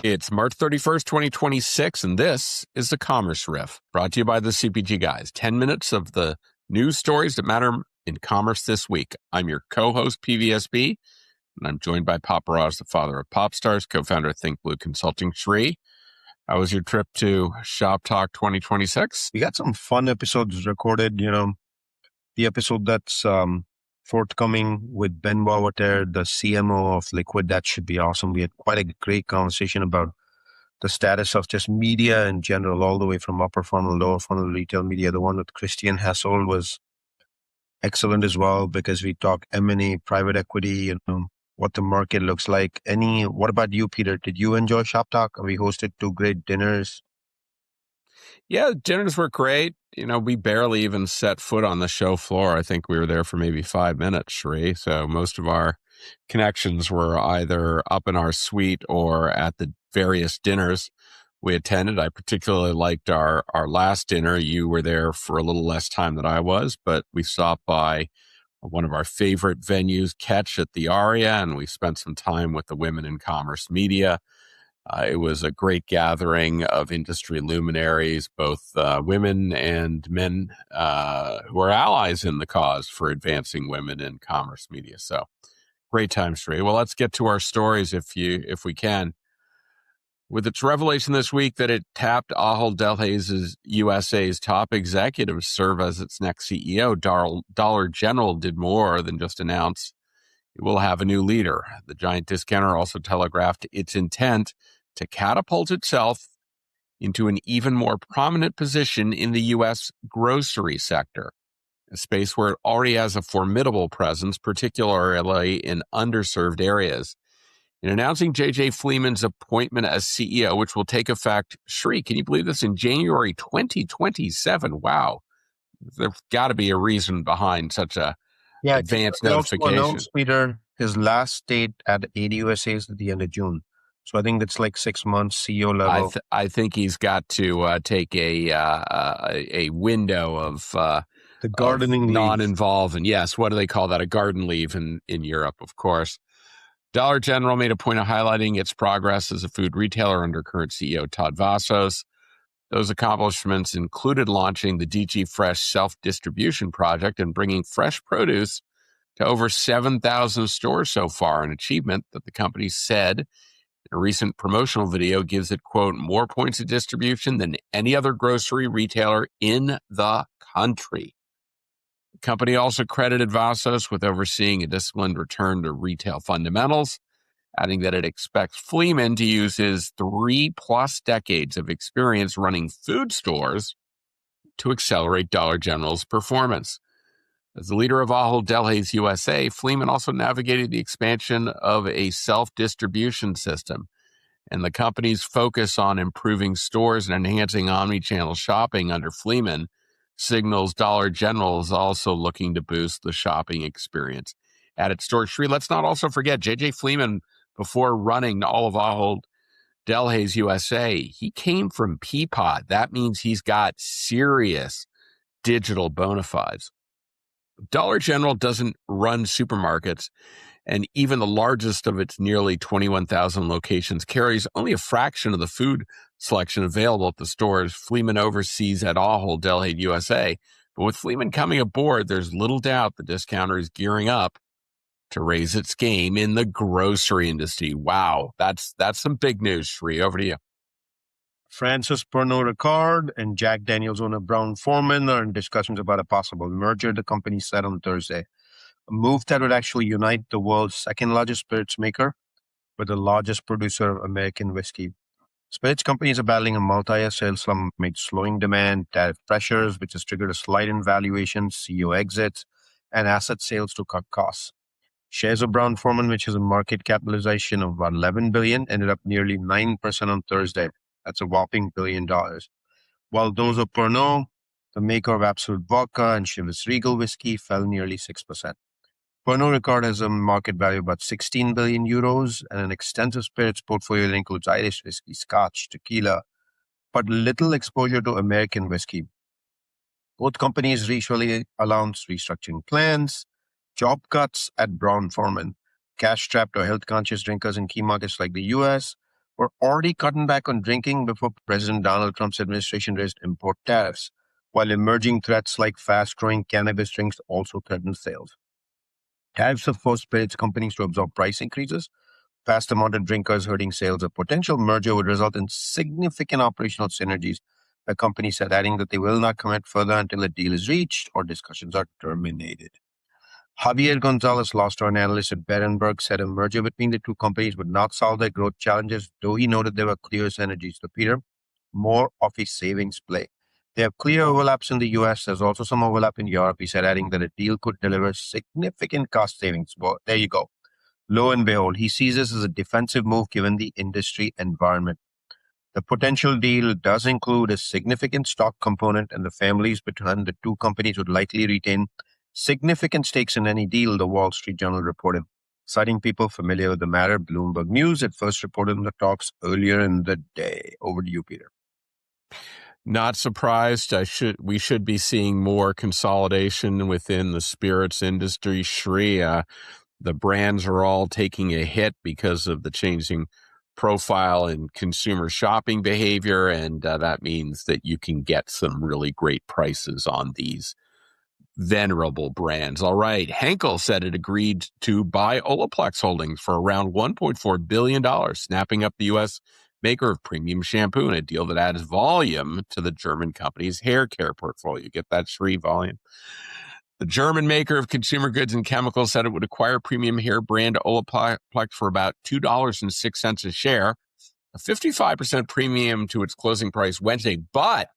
It's March 31st, 2026, and this is the Commerce Riff, brought to you by the CPG Guys. 10 minutes of the news stories that matter in commerce this week. I'm your co-host, PVSB, and I'm joined by Pop Raj, the father of pop stars, co-founder of Think Blue Consulting. Shri, how was your trip to Shop Talk 2026? We got some fun episodes recorded, the episode that's forthcoming with Ben Wawater, the CMO of Liquid. That should be awesome. We had quite a great conversation about the status of just media in general, all the way from upper funnel, lower funnel retail media. The one with Christian Hassel was excellent as well, because we talk M&A, private equity, what the market looks like. What about you, Peter? Did you enjoy Shop Talk? We hosted 2 great dinners. Yeah, dinners were great. We barely even set foot on the show floor. I think we were there for maybe 5 minutes, Shri. So most of our connections were either up in our suite or at the various dinners we attended. I particularly liked our last dinner. You were there for a little less time than I was, but we stopped by one of our favorite venues, Catch at the Aria, and we spent some time with the women in commerce media. It was a great gathering of industry luminaries, both women and men who are allies in the cause for advancing women in commerce media. So great time, Sri. Well, let's get to our stories if we can. With its revelation this week that it tapped Ahold Delhaize USA's top executives to serve as its next CEO, Dollar General did more than just announce it will have a new leader. The giant discounter also telegraphed its intent to catapult itself into an even more prominent position in the U.S. grocery sector, a space where it already has a formidable presence, particularly in underserved areas. In announcing J.J. Fleeman's appointment as CEO, which will take effect, Shri, can you believe this, in January 2027? Wow. There's got to be a reason behind such a advanced notification. Announced, Peter, his last date at ADUSA is at the end of June. So I think that's like 6 months CEO level. I think he's got to take a window of the gardening leave. Non-involved. And yes, what do they call that? A garden leave in Europe, of course. Dollar General made a point of highlighting its progress as a food retailer under current CEO Todd Vasos. Those accomplishments included launching the DG Fresh self-distribution project and bringing fresh produce to over 7,000 stores so far, an achievement that the company said in a recent promotional video gives it, quote, more points of distribution than any other grocery retailer in the country. The company also credited Vasos with overseeing a disciplined return to retail fundamentals, adding that it expects Fleeman to use his 3+ decades of experience running food stores to accelerate Dollar General's performance. As the leader of Ahold Delhaize USA, Fleeman also navigated the expansion of a self-distribution system, and the company's focus on improving stores and enhancing omnichannel shopping under Fleeman signals Dollar General is also looking to boost the shopping experience at its stores. Shri, let's not also forget J.J. Fleeman, before running all of Ahold Delhaize USA, he came from Peapod. That means he's got serious digital bona fides. Dollar General doesn't run supermarkets, and even the largest of its nearly 21,000 locations carries only a fraction of the food selection available at the stores Fleeman oversees at Ahold Delhaize USA. But with Fleeman coming aboard, there's little doubt the discounter is gearing up to raise its game in the grocery industry. Wow, that's some big news, Shri. Over to you. France's Pernod Ricard and Jack Daniel's owner Brown-Forman are in discussions about a possible merger, the company said on Thursday. A move that would actually unite the world's second largest spirits maker with the largest producer of American whiskey. Spirits companies are battling a multi-year sales slump amid slowing demand, tariff pressures, which has triggered a slide in valuations, CEO exits, and asset sales to cut costs. Shares of Brown-Forman, which has a market capitalization of about $11 billion, ended up nearly 9% on Thursday. That's a whopping $1 billion. While those of Pernod, the maker of Absolut Vodka and Chivas Regal whiskey, fell nearly 6%. Pernod Ricard has a market value of about 16 billion euros and an extensive spirits portfolio that includes Irish whiskey, Scotch, tequila, but little exposure to American whiskey. Both companies recently announced restructuring plans, job cuts at Brown-Forman, cash-strapped or health-conscious drinkers in key markets like the U.S., were already cutting back on drinking before President Donald Trump's administration raised import tariffs, while emerging threats like fast-growing cannabis drinks also threatened sales. Tariffs have forced spirits companies to absorb price increases, vast amount of drinkers hurting sales. A potential merger would result in significant operational synergies, the company said, adding that they will not comment further until a deal is reached or discussions are terminated. Javier Gonzalez, loss an analyst at Berenberg, said a merger between the two companies would not solve their growth challenges, though he noted there were clear synergies. So, Peter, more of a savings play. They have clear overlaps in the US. There's also some overlap in Europe, he said, adding that a deal could deliver significant cost savings. Well, there you go. Lo and behold, he sees this as a defensive move given the industry environment. The potential deal does include a significant stock component, and the families behind the two companies would likely retain significant stakes in any deal, the Wall Street Journal reported. Citing people familiar with the matter, Bloomberg News had first reported on the talks earlier in the day. Over to you, Peter. Not surprised. We should be seeing more consolidation within the spirits industry. Shri, the brands are all taking a hit because of the changing profile in consumer shopping behavior, and that means that you can get some really great prices on these venerable brands. All right, Henkel said it agreed to buy Olaplex Holdings for around $1.4 billion, snapping up the U.S. maker of premium shampoo in a deal that adds volume to the German company's hair care portfolio. Get that, Shri, volume? The German maker of consumer goods and chemicals said it would acquire premium hair brand Olaplex for about $2.06 a share, a 55% premium to its closing price Wednesday, but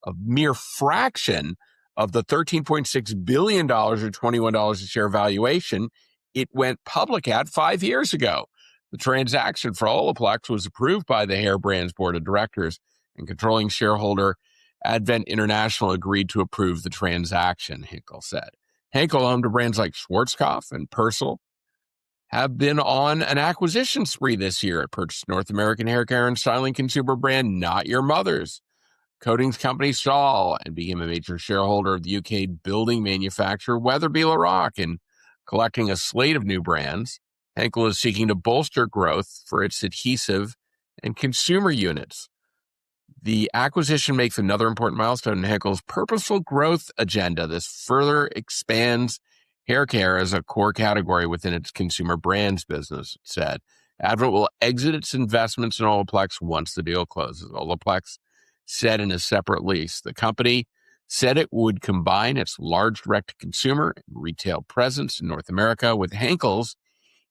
a mere fraction of the $13.6 billion or $21 a share valuation it went public at 5 years ago. The transaction for Olaplex was approved by the hair brand's board of directors, and controlling shareholder Advent International agreed to approve the transaction, Henkel said. Henkel, home to brands like Schwarzkopf and Persil, have been on an acquisition spree this year. It purchased North American hair care and styling consumer brand Not Your Mother's coatings company Stahl, and became a major shareholder of the UK building manufacturer Weatherby LaRock. And collecting a slate of new brands, Henkel is seeking to bolster growth for its adhesive and consumer units. The acquisition makes another important milestone in Henkel's purposeful growth agenda. This further expands hair care as a core category within its consumer brands business, it said. Advent will exit its investments in Olaplex once the deal closes. Olaplex said in a separate release, the company said it would combine its large direct-to-consumer and retail presence in North America with Henkel's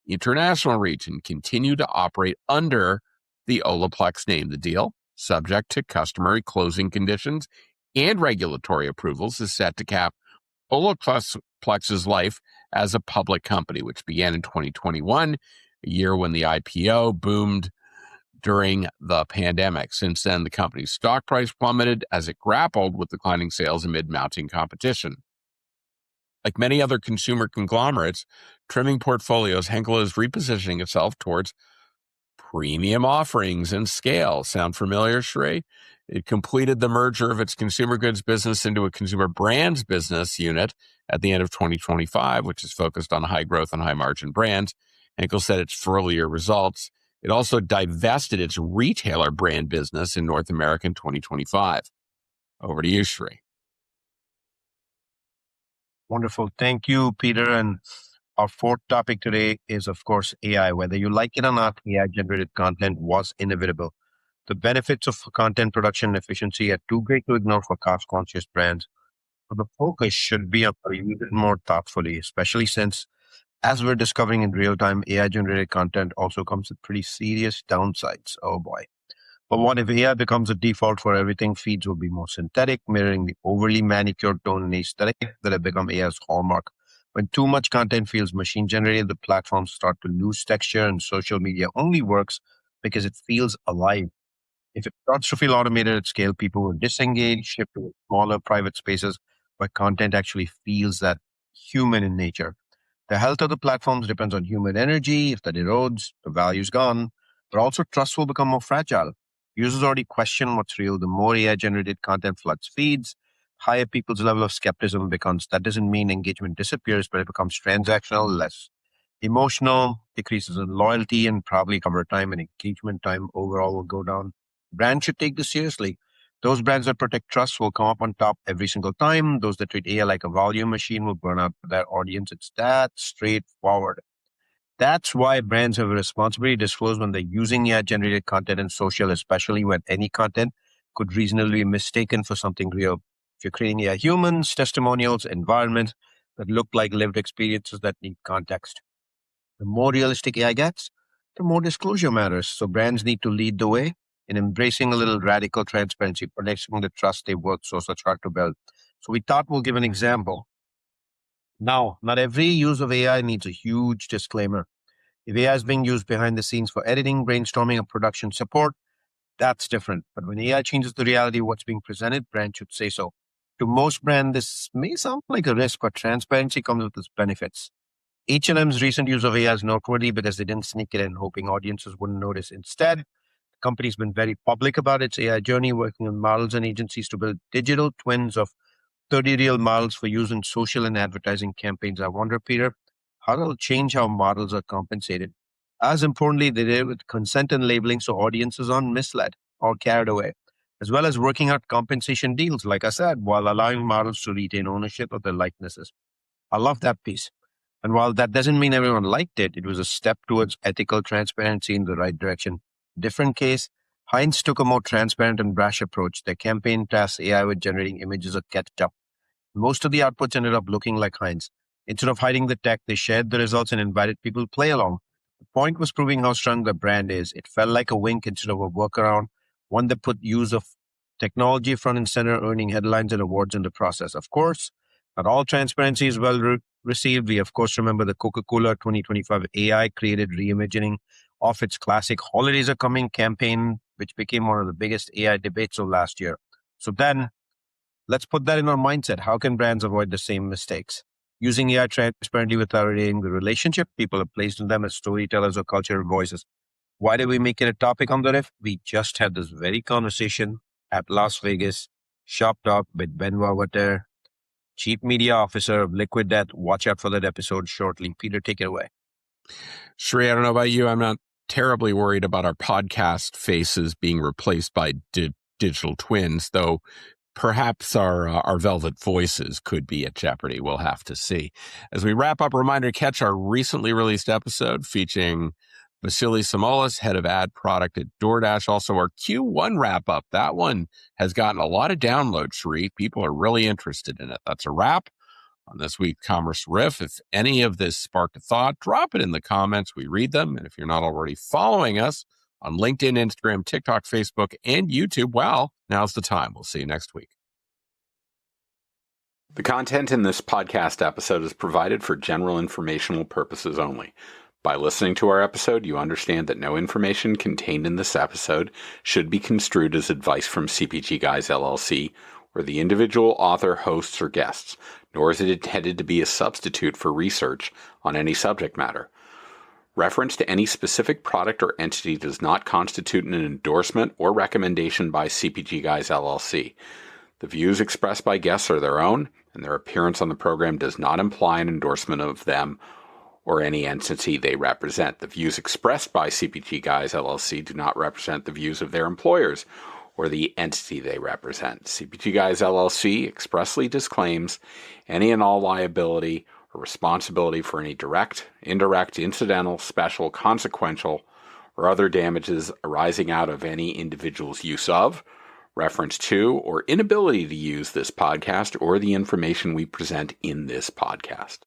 international reach and continue to operate under the Olaplex name. The deal, subject to customary closing conditions and regulatory approvals, is set to cap Olaplex's life as a public company, which began in 2021, a year when the IPO boomed during the pandemic. Since then, the company's stock price plummeted as it grappled with declining sales amid mounting competition. Like many other consumer conglomerates trimming portfolios, Henkel is repositioning itself towards premium offerings and scale. Sound familiar, Shri? It completed the merger of its consumer goods business into a consumer brands business unit at the end of 2025, which is focused on high growth and high margin brands. Henkel said its full-year results. It also divested its retailer brand business in North America in 2025. Over to you, Shri. Wonderful. Thank you, Peter. And our fourth topic today is, of course, AI. Whether you like it or not, AI-generated content was inevitable. The benefits of content production efficiency are too great to ignore for cost-conscious brands. But the focus should be on using it more thoughtfully, especially since, as we're discovering in real time, AI-generated content also comes with pretty serious downsides. Oh boy. But what if AI becomes a default for everything? Feeds will be more synthetic, mirroring the overly manicured tone and aesthetic that have become AI's hallmark. When too much content feels machine-generated, the platforms start to lose texture, and social media only works because it feels alive. If it starts to feel automated at scale, people will disengage, shift to smaller private spaces where content actually feels that human in nature. The health of the platforms depends on human energy. If that erodes, the value's gone. But also trust will become more fragile. Users already question what's real. The more AI-generated content floods feeds, higher people's level of skepticism becomes. That doesn't mean engagement disappears, but it becomes transactional, less Emotional, decreases in loyalty, and probably cover time and engagement time overall will go down. Brands should take this seriously. Those brands that protect trust will come up on top every single time. Those that treat AI like a volume machine will burn out their audience. It's that straightforward. That's why brands have a responsibility to disclose when they're using AI-generated content in social, especially when any content could reasonably be mistaken for something real. If you're creating AI humans, testimonials, environments that look like lived experiences that need context. The more realistic AI gets, the more disclosure matters. So brands need to lead the way in embracing a little radical transparency, protecting the trust they've worked so such hard to build. So we thought we'll give an example. Now, not every use of AI needs a huge disclaimer. If AI is being used behind the scenes for editing, brainstorming, or production support, that's different. But when AI changes the reality of what's being presented, brands should say so. To most brands, this may sound like a risk, but transparency comes with its benefits. H&M's recent use of AI is noteworthy because they didn't sneak it in, hoping audiences wouldn't notice. Instead, the company's been very public about its AI journey, working with models and agencies to build digital twins of 30 real models for use in social and advertising campaigns. I wonder, Peter, how it'll change how models are compensated. As importantly, they did it with consent and labeling so audiences aren't misled or carried away, as well as working out compensation deals, like I said, while allowing models to retain ownership of their likenesses. I love that piece. And while that doesn't mean everyone liked it, it was a step towards ethical transparency in the right direction. Different case, Heinz took a more transparent and brash approach. Their campaign tasked AI with generating images of ketchup. Most of the outputs ended up looking like Heinz. Instead of hiding the tech, they shared the results and invited people to play along. The point was proving how strong the brand is. It felt like a wink instead of a workaround, one that put use of technology front and center, earning headlines and awards in the process. Of course, not all transparency is well received. We, of course, remember the Coca-Cola 2025 AI created reimagining of its classic Holidays Are Coming campaign, which became one of the biggest AI debates of last year. So then, let's put that in our mindset. How can brands avoid the same mistakes? Using AI transparently without eroding the relationship people have placed in them as storytellers or cultural voices. Why did we make it a topic on the Riff? We just had this very conversation at Las Vegas Shop Talk with Benoit Water, Chief Media Officer of Liquid Death. Watch out for that episode shortly. Peter, take it away. Shree, I don't know about you. I'm not terribly worried about our podcast faces being replaced by digital twins, though perhaps our velvet voices could be at jeopardy. We'll have to see. As we wrap up, a reminder to catch our recently released episode featuring Vasily Samolis, head of ad product at DoorDash. Also, our Q1 wrap-up. That one has gotten a lot of downloads, Sri. People are really interested in it. That's a wrap on this week's Commerce Riff. If any of this sparked a thought, drop it in the comments. We read them. And if you're not already following us on LinkedIn, Instagram, TikTok, Facebook, and YouTube, well, now's the time. We'll see you next week. The content in this podcast episode is provided for general informational purposes only. By listening to our episode, you understand that no information contained in this episode should be construed as advice from CPG Guys LLC or the individual author, hosts, or guests, nor is it intended to be a substitute for research on any subject matter. Reference to any specific product or entity does not constitute an endorsement or recommendation by CPG Guys LLC. The views expressed by guests are their own, and their appearance on the program does not imply an endorsement of them or any entity they represent. The views expressed by CPG Guys LLC do not represent the views of their employers or the entity they represent. CPG Guys LLC expressly disclaims any and all liability or responsibility for any direct, indirect, incidental, special, consequential, or other damages arising out of any individual's use of, reference to, or inability to use this podcast or the information we present in this podcast.